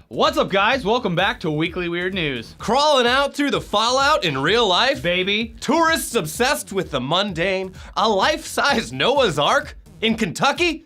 What's up, guys? Welcome back to Weekly Weird News. Crawling out through the fallout in real life? Baby. Tourists obsessed with the mundane? A life-size Noah's Ark? In Kentucky?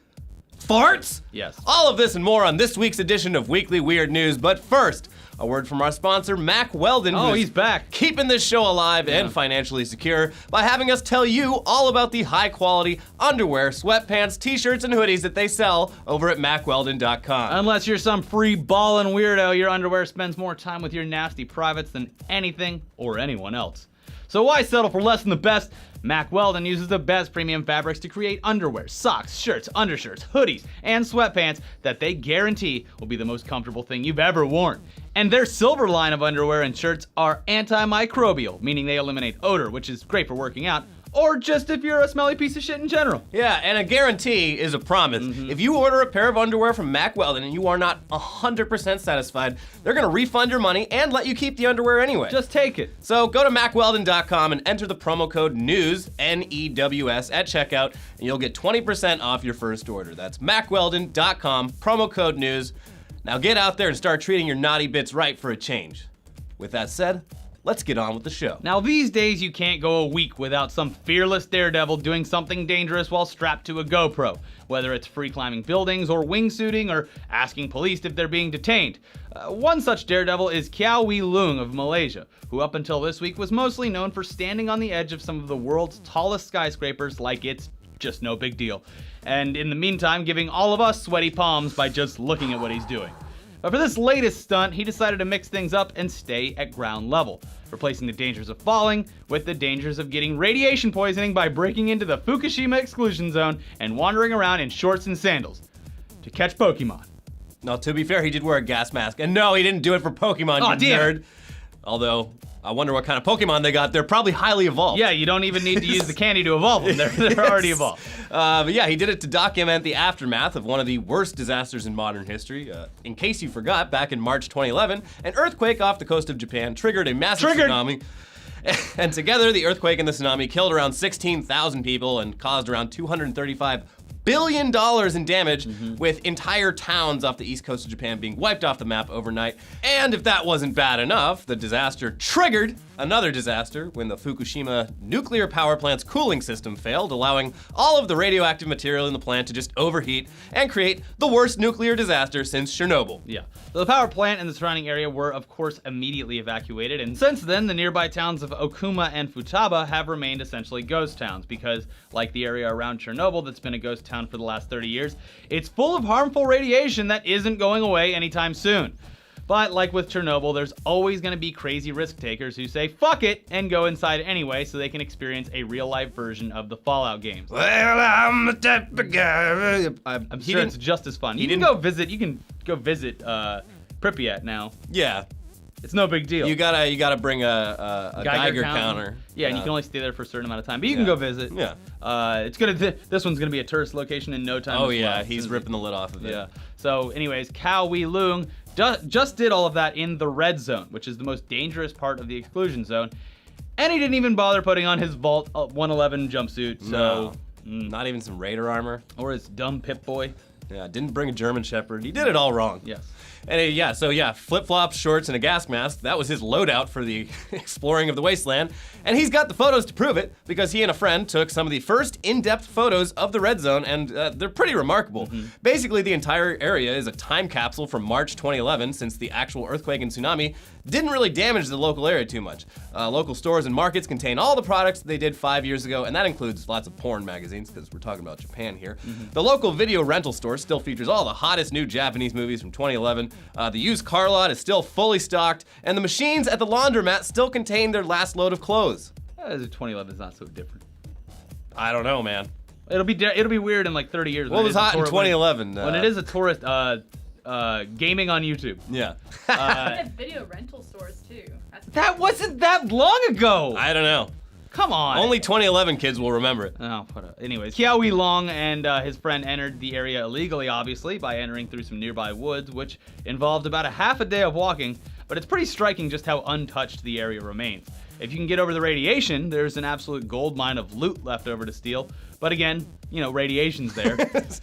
Farts? Yes. All of this and more on this week's edition of Weekly Weird News, but first, a word from our sponsor, Mack Weldon. Oh, he's back. Keeping this show alive and financially secure by having us tell you all about the high-quality underwear, sweatpants, t-shirts, and hoodies that they sell over at MackWeldon.com. Unless you're some free ballin' weirdo, your underwear spends more time with your nasty privates than anything or anyone else. So why settle for less than the best? Mack Weldon uses the best premium fabrics to create underwear, socks, shirts, undershirts, hoodies, and sweatpants that they guarantee will be the most comfortable thing you've ever worn. And their silver line of underwear and shirts are antimicrobial, meaning they eliminate odor, which is great for working out, or just if you're a smelly piece of shit in general. Yeah, and a guarantee is a promise. If you order a pair of underwear from Mack Weldon and you are not 100% satisfied, they're gonna refund your money and let you keep the underwear anyway. Just take it. So go to MackWeldon.com and enter the promo code NEWS, N-E-W-S, at checkout, and you'll get 20% off your first order. That's MackWeldon.com, promo code NEWS. Now get out there and start treating your naughty bits right for a change. With that said, let's get on with the show. Now these days you can't go a week without some fearless daredevil doing something dangerous while strapped to a GoPro, whether it's free climbing buildings or wingsuiting or asking police if they're being detained. One such daredevil is Kyaw Wee Leung of Malaysia, who up until this week was mostly known for standing on the edge of some of the world's tallest skyscrapers like it's just no big deal, and in the meantime giving all of us sweaty palms by just looking at what he's doing. But for this latest stunt, he decided to mix things up and stay at ground level, replacing the dangers of falling with the dangers of getting radiation poisoning by breaking into the Fukushima exclusion zone and wandering around in shorts and sandals to catch Pokemon. Now, to be fair, he did wear a gas mask, and no, he didn't do it for Pokemon, you nerd. Although, I wonder what kind of Pokemon they got. They're probably highly evolved. Yeah, you don't even need to use the candy to evolve them. They're already evolved. But yeah, he did it to document the aftermath of one of the worst disasters in modern history. In case you forgot, back in March 2011, an earthquake off the coast of Japan triggered a massive tsunami. And together, the earthquake and the tsunami killed around 16,000 people and caused around $235 billion in damage, with entire towns off the east coast of Japan being wiped off the map overnight. And if that wasn't bad enough, the disaster triggered another disaster when the Fukushima nuclear power plant's cooling system failed, allowing all of the radioactive material in the plant to just overheat and create the worst nuclear disaster since Chernobyl. Yeah. The power plant and the surrounding area were, of course, immediately evacuated, and since then, the nearby towns of Okuma and Futaba have remained essentially ghost towns because, like the area around Chernobyl that's been a ghost town for the last 30 years, it's full of harmful radiation that isn't going away anytime soon. But like with Chernobyl, there's always going to be crazy risk takers who say fuck it and go inside anyway so they can experience a real life version of the Fallout games. Well, I'm the type of guy. I'm sure it's just as fun. You can go visit Pripyat now. Yeah. It's no big deal. You gotta bring a Geiger counter. Yeah, and you can only stay there for a certain amount of time, but you can go visit. Yeah. This one's gonna be a tourist location in no time. Oh yeah, he's ripping the lid off of it. Yeah. So anyways, Kyaw Wee Leung just did all of that in the red zone, which is the most dangerous part of the exclusion zone, and he didn't even bother putting on his Vault 111 jumpsuit. So not even some Raider armor or his dumb Pip-Boy. Yeah, didn't bring a German Shepherd. He did it all wrong. Yes. And flip-flops, shorts, and a gas mask. That was his loadout for the exploring of the wasteland. And he's got the photos to prove it, because he and a friend took some of the first in-depth photos of the red zone, and they're pretty remarkable. Basically, the entire area is a time capsule from March 2011, since the actual earthquake and tsunami didn't really damage the local area too much. Local stores and markets contain all the products that they did 5 years ago, and that includes lots of porn magazines, because we're talking about Japan here. The local video rental store still features all the hottest new Japanese movies from 2011. The used car lot is still fully stocked, and the machines at the laundromat still contain their last load of clothes. 2011 is not so different. I don't know, man. It'll be weird in like 30 years. What was hot in 2011? When it is a tourist gaming on YouTube. Yeah. They have video rental stores too. That wasn't that long ago. I don't know. Come on. Only 2011 kids will remember it. Oh, anyways, Kyaw Wee Leung and his friend entered the area illegally, obviously, by entering through some nearby woods, which involved about a half a day of walking. but it's pretty striking just how untouched the area remains. If you can get over the radiation, there's an absolute gold mine of loot left over to steal. But again, radiation's there.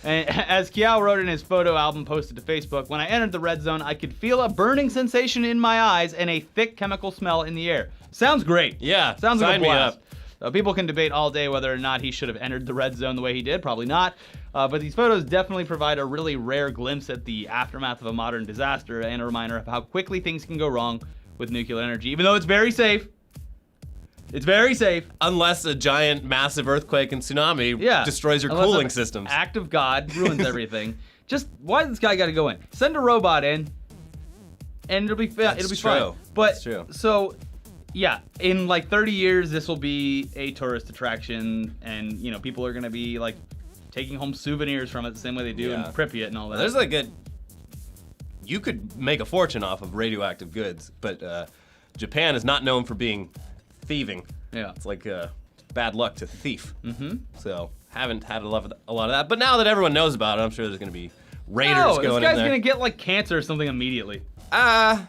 And as Kiao wrote in his photo album posted to Facebook, when I entered the red zone, I could feel a burning sensation in my eyes and a thick chemical smell in the air. Sounds great. Yeah, sounds like a sign me blast. up. People can debate all day whether or not he should have entered the red zone the way he did. Probably not. But these photos definitely provide a really rare glimpse at the aftermath of a modern disaster and a reminder of how quickly things can go wrong with nuclear energy, even though it's very safe. It's very safe. Unless a giant, massive earthquake and tsunami destroys your Unless cooling an systems. Act of God ruins everything. Just why does this guy got to go in? Send a robot in, and it'll be fine. But That's true. So, yeah, in like 30 years, this will be a tourist attraction, and people are gonna be like taking home souvenirs from it the same way they do in Pripyat and all that. There's like you could make a fortune off of radioactive goods, but Japan is not known for being thieving. Yeah. It's like bad luck to thief. Mm-hmm. So haven't had a lot of that. But now that everyone knows about it, I'm sure there's going to be raiders going in there. This guy's going to get like cancer or something immediately. I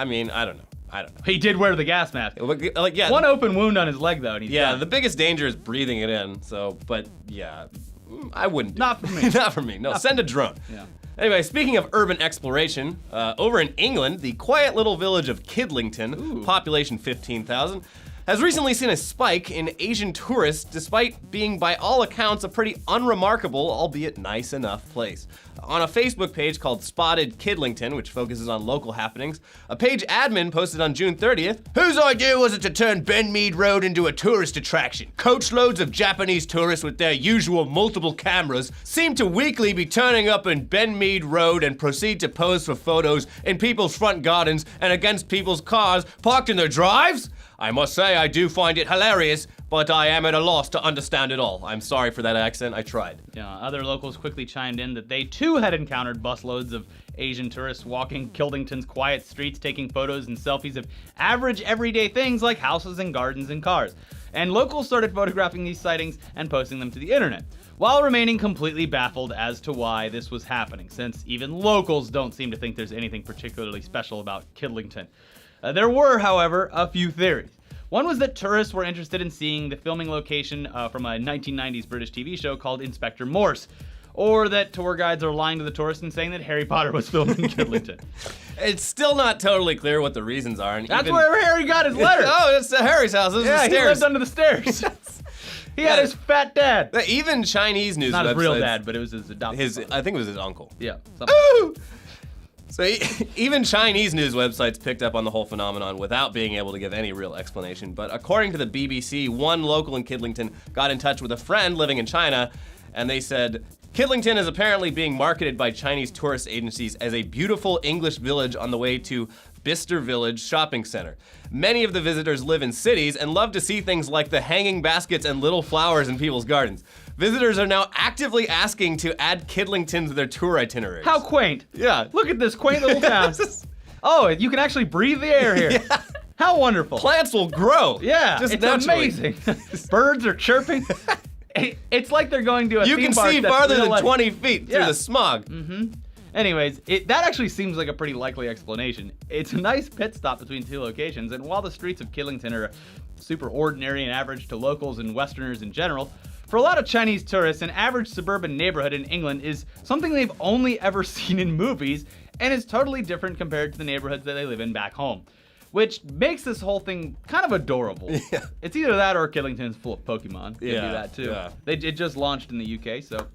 mean, I don't know. He did wear the gas mask. Like, yeah. One open wound on his leg though. And he's Yeah, done. the biggest danger is breathing it in. So, but yeah, I wouldn't do Not it. for me. Not for me. No, send a drone. Yeah. Anyway, speaking of urban exploration, over in England, the quiet little village of Kidlington, population 15,000, has recently seen a spike in Asian tourists despite being, by all accounts, a pretty unremarkable, albeit nice enough place. On a Facebook page called Spotted Kidlington, which focuses on local happenings, a page admin posted on June 30th, "Whose idea was it to turn Ben Mead Road into a tourist attraction? Coachloads of Japanese tourists with their usual multiple cameras seem to weekly be turning up in Ben Mead Road and proceed to pose for photos in people's front gardens and against people's cars parked in their drives? I must say I do find it hilarious, but I am at a loss to understand it all. I'm sorry for that accent, I tried." Yeah, other locals quickly chimed in that they too had encountered busloads of Asian tourists walking Kidlington's quiet streets, taking photos and selfies of average everyday things like houses and gardens and cars. And locals started photographing these sightings and posting them to the internet, while remaining completely baffled as to why this was happening, since even locals don't seem to think there's anything particularly special about Kidlington. There were, however, a few theories. One was that tourists were interested in seeing the filming location from a 1990s British TV show called Inspector Morse, or that tour guides are lying to the tourists and saying that Harry Potter was filmed in Kidlington. It's still not totally clear what the reasons are. And That's where Harry got his letter. Oh, it's Harry's house. This is the He stairs. lived under the stairs. He had his fat dad. Even Chinese news Not websites. his real dad, but it was his adopted father. I think it was his uncle. Yeah. something. Ooh! So even Chinese news websites picked up on the whole phenomenon without being able to give any real explanation. But according to the BBC, one local in Kidlington got in touch with a friend living in China, and they said, "Kidlington is apparently being marketed by Chinese tourist agencies as a beautiful English village on the way to Bicester Village Shopping Center. Many of the visitors live in cities and love to see things like the hanging baskets and little flowers in people's gardens. Visitors are now actively asking to add Kidlington to their tour itineraries." How quaint. Yeah. Look at this quaint little town. Oh, you can actually breathe the air here. Yeah. How wonderful. Plants will grow. Yeah, just it's naturally. amazing. Birds are chirping. It's like they're going to a You theme can park see that's farther real than life. 20 feet through Yeah. the smog. Anyways, that actually seems like a pretty likely explanation. It's a nice pit stop between two locations, and while the streets of Kidlington are super ordinary and average to locals and Westerners in general, for a lot of Chinese tourists, an average suburban neighborhood in England is something they've only ever seen in movies, and is totally different compared to the neighborhoods that they live in back home. Which makes this whole thing kind of adorable. Yeah. It's either that or Kidlington's full of Pokemon. Could Yeah, do that too. yeah. It just launched in the UK, so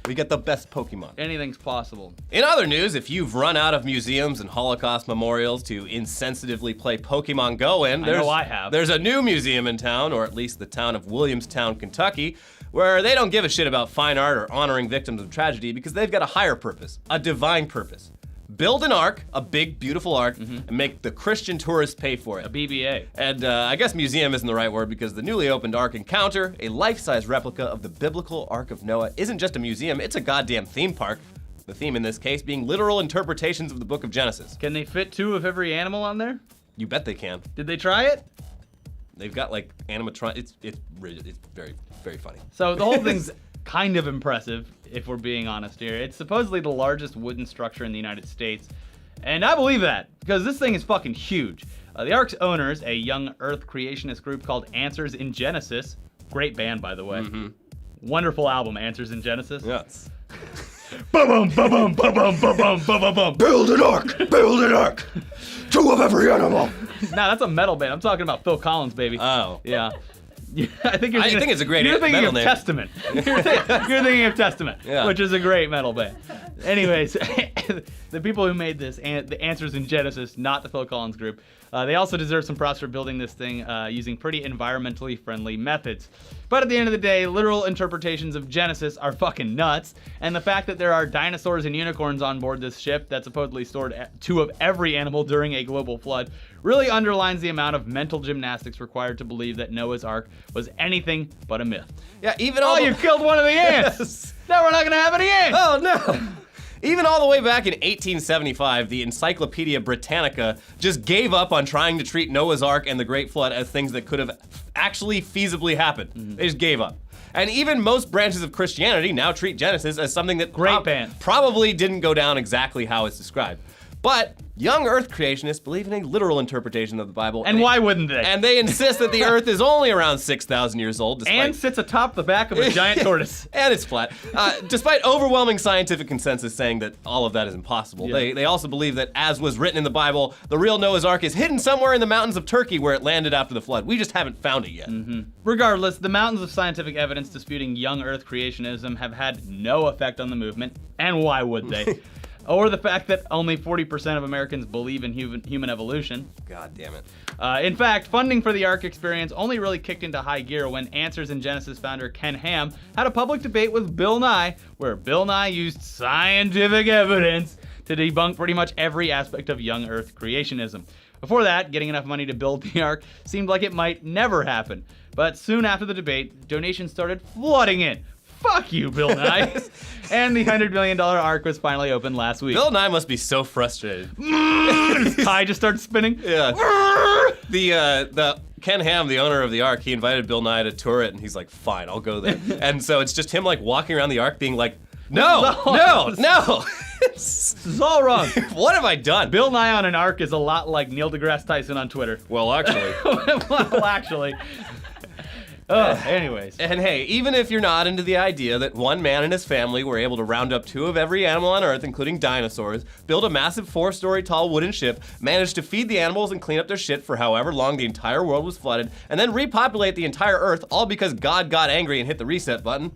We get the best Pokemon. anything's possible. In other news, if you've run out of museums and Holocaust memorials to insensitively play Pokemon Go in, know I have. There's a new museum in town, or at least the town of Williamstown, Kentucky, where they don't give a shit about fine art or honoring victims of tragedy because they've got a higher purpose, a divine purpose. Build an ark, a big, beautiful ark, and make the Christian tourists pay for it. A BBA. And I guess museum isn't the right word because the newly opened Ark Encounter, a life-size replica of the biblical Ark of Noah, isn't just a museum, it's a goddamn theme park. The theme in this case being literal interpretations of the book of Genesis. Can they fit 2 of every animal on there? You bet they can. Did they try it? They've got like animatron. It's very, very funny. So the whole thing's kind of impressive, if we're being honest here. It's supposedly the largest wooden structure in the United States, And I believe that, because this thing is fucking huge. The Ark's owners, a young Earth creationist group called Answers in Genesis, great band, by the way. Wonderful album, Answers in Genesis. Yes. Ba-bum, ba-bum, ba-bum, ba-bum, ba-bum. Build an ark, 2 of every animal. Nah, that's a metal band. I'm talking about Phil Collins, baby. Oh. Yeah. I think it's a great You're thinking metal of name. Testament. You're thinking of Testament, Yeah. which is a great metal band. Anyways, the people who made this, the Answers in Genesis, not the Phil Collins group, they also deserve some props for building this thing using pretty environmentally friendly methods. But at the end of the day, literal interpretations of Genesis are fucking nuts, and the fact that there are dinosaurs and unicorns on board this ship that supposedly stored 2 of every animal during a global flood really underlines the amount of mental gymnastics required to believe that Noah's Ark was anything but a myth. Yeah, even Oh, you killed one of the ants! Yes. Now we're not gonna have any ants! Oh no! Even all the way back in 1875, the Encyclopedia Britannica just gave up on trying to treat Noah's Ark and the Great Flood as things that could have actually feasibly happened. They just gave up. And even most branches of Christianity now treat Genesis as something that probably didn't go down exactly how it's described. But young Earth creationists believe in a literal interpretation of the Bible. And why wouldn't they? And they insist that the Earth is only around 6,000 years old. Despite And sits atop the back of a giant tortoise. And it's flat. Despite overwhelming scientific consensus saying that all of that is impossible, Yeah. they also believe that, as was written in the Bible, the real Noah's Ark is hidden somewhere in the mountains of Turkey where it landed after the flood. We just haven't found it yet. Regardless, the mountains of scientific evidence disputing young Earth creationism have had no effect on the movement, and why would they? Or the fact that only 40% of Americans believe in human evolution. God damn it. In fact, funding for the Ark experience only really kicked into high gear when Answers in Genesis founder Ken Ham had a public debate with Bill Nye, where Bill Nye used scientific evidence to debunk pretty much every aspect of young Earth creationism. Before that, getting enough money to build the Ark seemed like it might never happen. But soon after the debate, donations started flooding in. Fuck you, Bill Nye. And the $100 million Ark was finally opened last week. Bill Nye must be so frustrated. His tie just started spinning. Yeah. The Ken Ham, the owner of the Ark, he invited Bill Nye to tour it, and he's like, fine, I'll go there. And so it's just him like walking around the Ark being like, no. This is all wrong. What have I done? Bill Nye on an Ark is a lot like Neil deGrasse Tyson on Twitter. Well, actually. Well, actually. Anyways. And hey, even if you're not into the idea that one man and his family were able to round up 2 of every animal on Earth, including dinosaurs, build a massive 4-story tall wooden ship, manage to feed the animals and clean up their shit for however long the entire world was flooded, and then repopulate the entire Earth, all because God got angry and hit the reset button.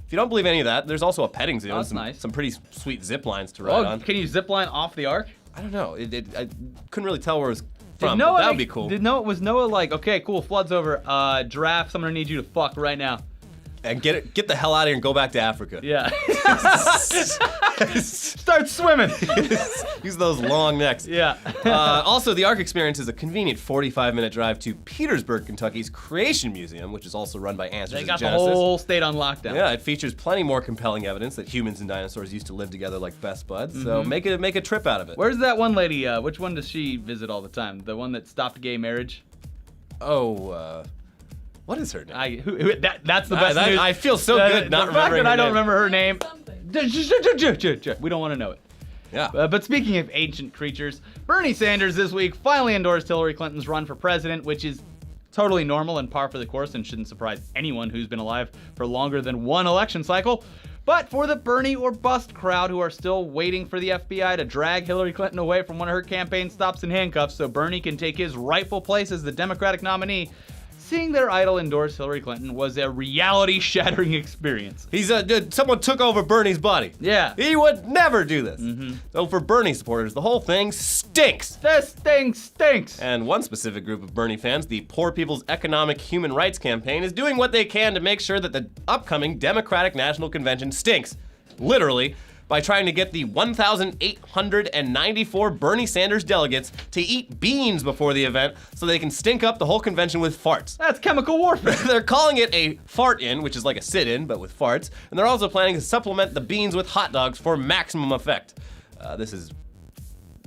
If you don't believe any of that, there's also a petting zoo and some pretty sweet zip lines to ride on. Can you zip line off the Ark? I don't know. I couldn't really tell where it was from. But that would be cool. Was Noah like, okay, cool, flood's over. Giraffes, I'm gonna need you to fuck right now. And get the hell out of here and go back to Africa. Yeah. Start swimming. Use those long necks. Yeah. Also, the Ark experience is a convenient 45-minute drive to Petersburg, Kentucky's Creation Museum, which is also run by Answers in They got Genesis. the whole state on lockdown. Yeah, it features plenty more compelling evidence that humans and dinosaurs used to live together like best buds. So make a trip out of it. Where's that one lady? Which one does she visit all the time? The one that stopped gay marriage? What is her name? That's the best news. I feel so good not remembering The fact that I don't name. remember her name. Something. We don't want to know it. Yeah. But speaking of ancient creatures, Bernie Sanders this week finally endorsed Hillary Clinton's run for president, which is totally normal and par for the course and shouldn't surprise anyone who's been alive for longer than one election cycle. But for the Bernie or bust crowd who are still waiting for the FBI to drag Hillary Clinton away from one of her campaign stops in handcuffs so Bernie can take his rightful place as the Democratic nominee, seeing their idol endorse Hillary Clinton was a reality-shattering experience. Someone took over Bernie's body. Yeah. He would never do this. So for Bernie supporters, the whole thing stinks. This thing stinks. And one specific group of Bernie fans, the Poor People's Economic Human Rights Campaign, is doing what they can to make sure that the upcoming Democratic National Convention stinks. Literally, by trying to get the 1,894 Bernie Sanders delegates to eat beans before the event so they can stink up the whole convention with farts. That's chemical warfare. They're calling it a fart-in, which is like a sit-in, but with farts, and they're also planning to supplement the beans with hot dogs for maximum effect.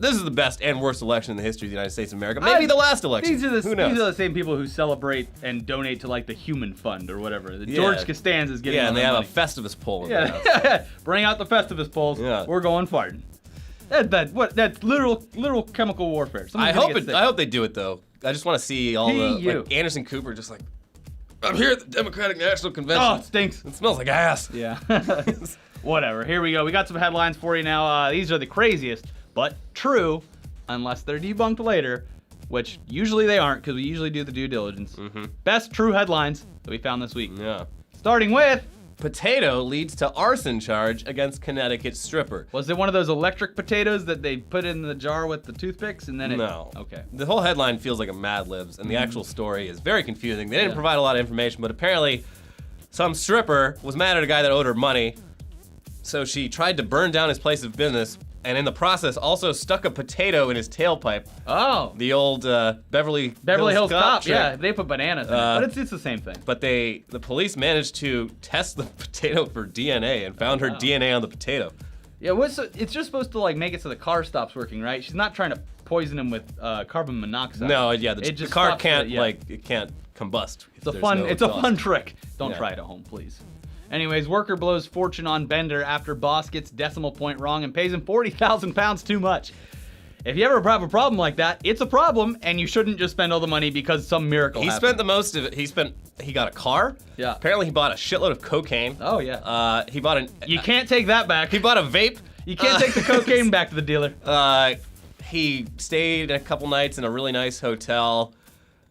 This is the best and worst election in the history of the United States of America. Maybe the last election. These are Who knows? the same people who celebrate and donate to like the Human Fund or whatever. George Costanza is getting and all they the have money. a Festivus poll. In their house. Yeah, bring out the Festivus polls. Yeah. We're going farting. That's literal chemical warfare. I Someone's gonna get sick. hope they do it though. I just want to see all like Anderson Cooper just like, I'm here at the Democratic National Convention. Oh, it stinks. It smells like ass. Yeah. Whatever. Here we go. We got some headlines for you now. These are the craziest, but true, unless they're debunked later, which usually they aren't because we usually do the due diligence. Best true headlines that we found this week. Yeah. Starting with... Potato leads to arson charge against Connecticut stripper. Was it one of those electric potatoes that they put in the jar with the toothpicks and then it... No. Okay. The whole headline feels like a Mad Libs, and the actual story is very confusing. They didn't provide a lot of information, but apparently some stripper was mad at a guy that owed her money, so she tried to burn down his place of business, and in the process also stuck a potato in his tailpipe. Oh. The old Beverly Hills Cop. trick. Yeah, they put bananas in it, but it's the same thing. But the police managed to test the potato for DNA and found her DNA on the potato. Yeah, it's just supposed to like make it so the car stops working, right? She's not trying to poison him with carbon monoxide. No, yeah, the just car stops can't it can't combust. It's a fun trick. Don't Yeah. try it at home, please. Anyways, worker blows fortune on Bender after boss gets decimal point wrong and pays him 40,000 pounds too much. If you ever have a problem like that, it's a problem, and you shouldn't just spend all the money because some miracle He happened. spent the most of it. He got a car. Yeah. Apparently he bought a shitload of cocaine. Oh, yeah. He bought You can't take that back. he bought a vape. You can't take the cocaine back to the dealer. He stayed a couple nights in a really nice hotel.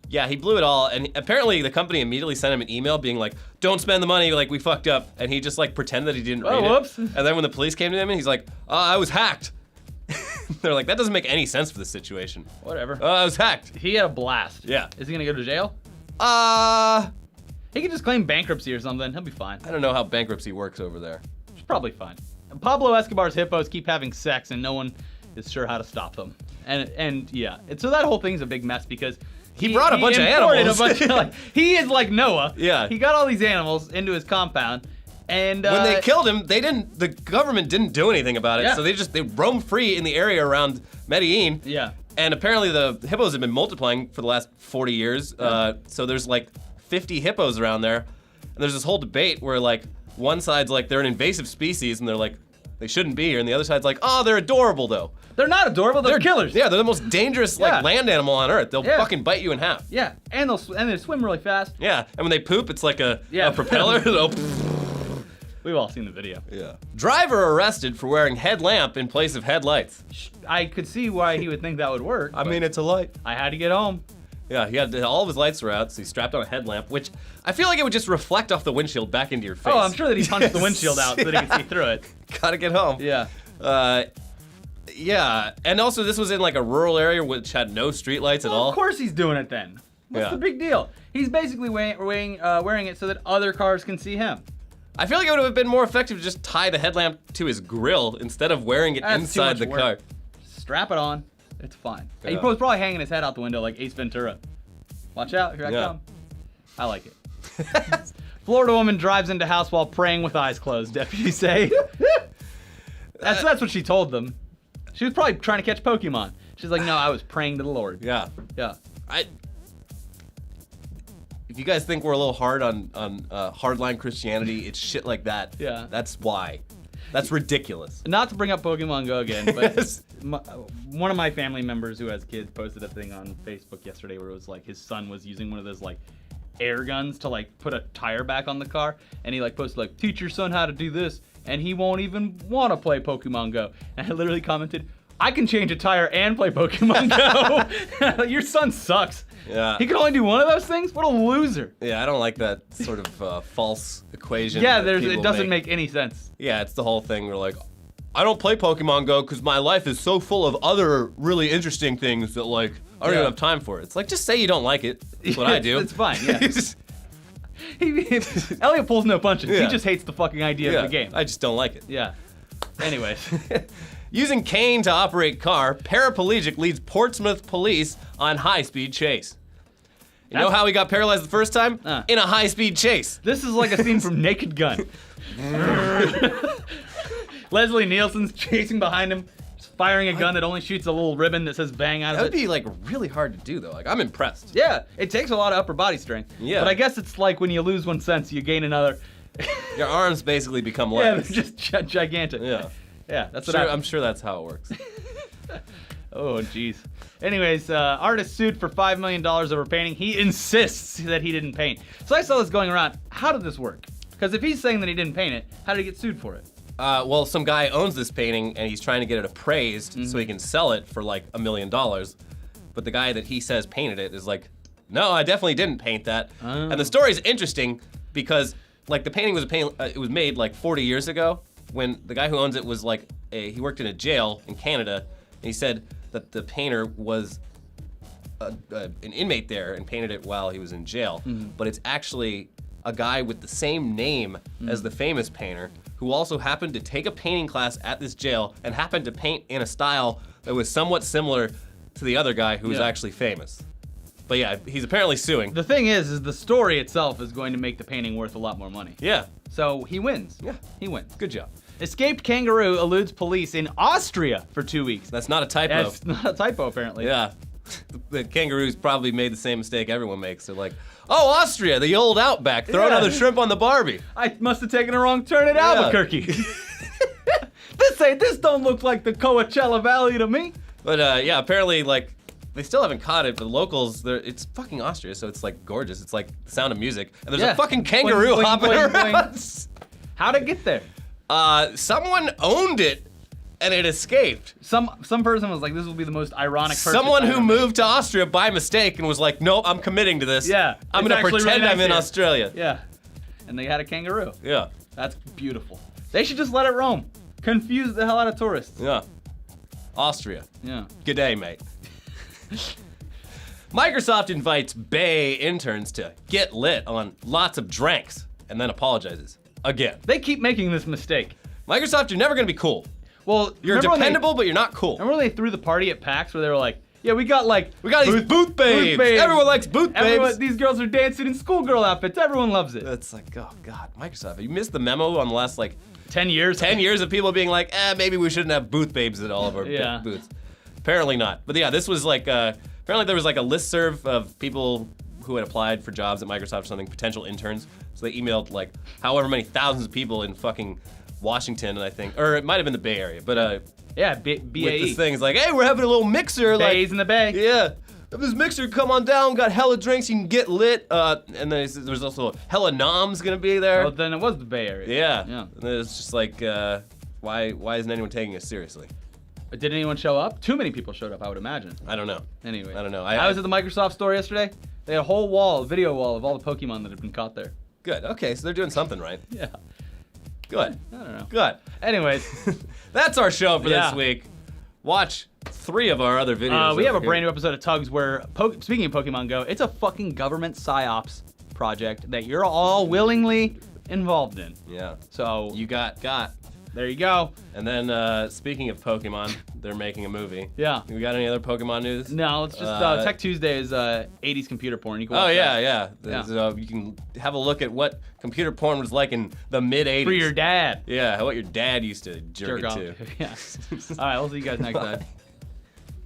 Yeah, he blew it all, and apparently the company immediately sent him an email being like, "Don't spend the money, like we fucked up," and he just like pretended that he didn't read whoops. it. And then when the police came to him, he's like, "I was hacked." They're like, "That doesn't make any sense for this situation." Whatever. I was hacked. He had a blast. Yeah. Is he gonna go to jail? He can just claim bankruptcy or something. He'll be fine. I don't know how bankruptcy works over there. It's probably fine. Pablo Escobar's hippos keep having sex, and no one is sure how to stop them. And yeah, and so that whole thing's a big mess because He brought a bunch of imported animals. He is like Noah. Yeah. He got all these animals into his compound, and When they killed him, the government didn't do anything about it. Yeah. So they roamed free in the area around Medellin. Yeah. And apparently the hippos have been multiplying for the last 40 years. So there's like 50 hippos around there. And there's this whole debate where like one side's like they're an invasive species and they're like they shouldn't be here, and the other side's like, oh, they're adorable though. They're not adorable. They're killers. Yeah, they're the most dangerous like Yeah. land animal on Earth. They'll Yeah. fucking bite you in half. Yeah, and they swim really fast. Yeah, and when they poop, it's like a Yeah. propeller. It'll- We've all seen the video. yeah. Driver arrested for wearing headlamp in place of headlights. I could see why he would think that would work. I but mean, it's a light. I had to get home. Yeah, he had all of his lights were out, so he strapped on a headlamp, which I feel like it would just reflect off the windshield back into your face. Oh, I'm sure that he punched the windshield out so that he could see through it. Gotta get home. Yeah. Yeah, and also this was in like a rural area which had no streetlights at all. Of course he's doing it then. What's Yeah. the big deal? He's basically wearing it so that other cars can see him. I feel like it would have been more effective to just tie the headlamp to his grill instead of wearing it That's too inside much the work. car. Strap it on. It's fine. Yeah. He was probably hanging his head out the window like Ace Ventura. Watch out, here I Yeah. come. I like it. Florida woman drives into house while praying with eyes closed, deputies say. That's what she told them. She was probably trying to catch Pokemon. She's like, no, I was praying to the Lord. Yeah. Yeah. If you guys think we're a little hard on hardline Christianity, it's shit like that. Yeah. That's why. That's ridiculous. Not to bring up Pokemon Go again, but Yes. one of my family members who has kids posted a thing on Facebook yesterday where it was like his son was using one of those like air guns to like put a tire back on the car, and he like posted like, teach your son how to do this, and he won't even want to play Pokemon Go. And I literally commented, I can change a tire and play Pokemon Go. Your son sucks. Yeah. He can only do one of those things? What a loser. Yeah, I don't like that sort of false equation. Yeah, that it people doesn't make any sense. Yeah, it's the whole thing. We're like, I don't play Pokemon Go because my life is so full of other really interesting things that like I don't Yeah. even have time for it. It's like just say you don't like it. That's what I do. It's fine, yeah. Elliot pulls no punches. Yeah. He just hates the fucking idea Yeah, of the game. I just don't like it. Yeah. Anyways. Using cane to operate car, paraplegic leads Portsmouth police on high-speed chase. You know That's- how he got paralyzed the first time? In a high-speed chase. This is like a scene from Naked Gun. Leslie Nielsen's chasing behind him, just firing a gun that only shoots a little ribbon that says bang out That of would it. be like really hard to do though. Like I'm impressed. Yeah, it takes a lot of upper body strength. Yeah. But I guess it's like when you lose one sense, you gain another. Your arms basically become Yeah, legs. they're just gigantic. Yeah. Yeah, that's what Sure, happened. I'm sure that's how it works. Oh, jeez. Anyways, artist sued for $5 million over painting. He insists that he didn't paint. So I saw this going around. How did this work? Because if he's saying that he didn't paint it, how did he get sued for it? Well, some guy owns this painting and he's trying to get it appraised so he can sell it for like $1 million. But the guy that he says painted it is like, no, I definitely didn't paint that. Oh. And the story is interesting because like the painting was it was made like 40 years ago when the guy who owns it was like he worked in a jail in Canada. And he said that the painter was an inmate there and painted it while he was in jail. But it's actually a guy with the same name as the famous painter who also happened to take a painting class at this jail and happened to paint in a style that was somewhat similar to the other guy who was actually famous. But yeah, he's apparently suing. The thing is the story itself is going to make the painting worth a lot more money. Yeah, So he wins. Yeah. He wins. good job. Escaped kangaroo eludes police in Austria for 2 weeks. That's not a typo. That's not a typo, apparently. Yeah. The kangaroos probably made the same mistake everyone makes. They're like, oh, Austria, the old Outback. Throw Yeah. another shrimp on the Barbie. I must have taken a wrong turn at Albuquerque. This don't look like the Coachella Valley to me. But yeah, apparently, like, they still haven't caught it, but the locals, it's fucking Austria, so it's like gorgeous. It's like the Sound of Music. And there's Yeah. a fucking kangaroo Boing, boing, hopping boing, around. How'd it get there? Someone owned it and it escaped. Some person was like, this will be the most ironic purchase Someone I who ever made. moved to Austria by mistake and was like, nope, I'm committing to this. Yeah, I'm it's gonna actually pretend really I'm nice in here. Australia. Yeah. And they had a kangaroo. Yeah. That's beautiful. They should just let it roam. Confuse the hell out of tourists. Yeah. Austria. Yeah. G'day, mate. Microsoft invites Bay interns to get lit on lots of drinks and then apologizes again. They keep making this mistake. Microsoft, you're never gonna be cool. Well, You're remember when dependable, but you're not cool. Remember when they threw the party at PAX where they were like, yeah, we got these booth babes. Everyone likes booth babes. These girls are dancing in schoolgirl outfits. Everyone loves it. It's like, oh god, Microsoft, you missed the memo on the last like 10 years. 10 years of people being like, maybe we shouldn't have booth babes at all of our Yeah. booths. Apparently not. But yeah, this was like, apparently there was like a listserv of people who had applied for jobs at Microsoft or something, potential interns. So they emailed like however many thousands of people in fucking Washington, and I think, or it might have been the Bay Area, but Yeah, with BAE. this thing, it's like, hey, we're having a little mixer. Bays in the Bay. Yeah. If this mixer, come on down, got hella drinks, you can get lit. And then there's also hella noms gonna be there. Well, then it was the Bay Area. Yeah. Yeah. And then it's just like, why isn't anyone taking us seriously? Did anyone show up? Too many people showed up, I would imagine. I don't know. Anyway. I don't know. I was at the Microsoft store yesterday. They had a whole wall, a video wall of all the Pokemon that had been caught there. Good. Okay, so they're doing something right. Yeah. Good. I don't know. Good. Anyways, That's our show for Yeah. this week. Watch 3 of our other videos. we have a over here. brand new episode of Tugs where, speaking of Pokemon Go, it's a fucking government psyops project that you're all willingly involved in. Yeah. So You got. there you go. And then speaking of Pokemon, they're making a movie. Yeah. We got any other Pokemon news? No, it's just Tech Tuesday is 80s computer porn. You can Oh watch yeah, that. yeah. Yeah. So you can have a look at what computer porn was like in the mid '80s. For your dad. Yeah, what your dad used to jerk Jerk it off. to. Yeah. All right, we'll see you guys next time.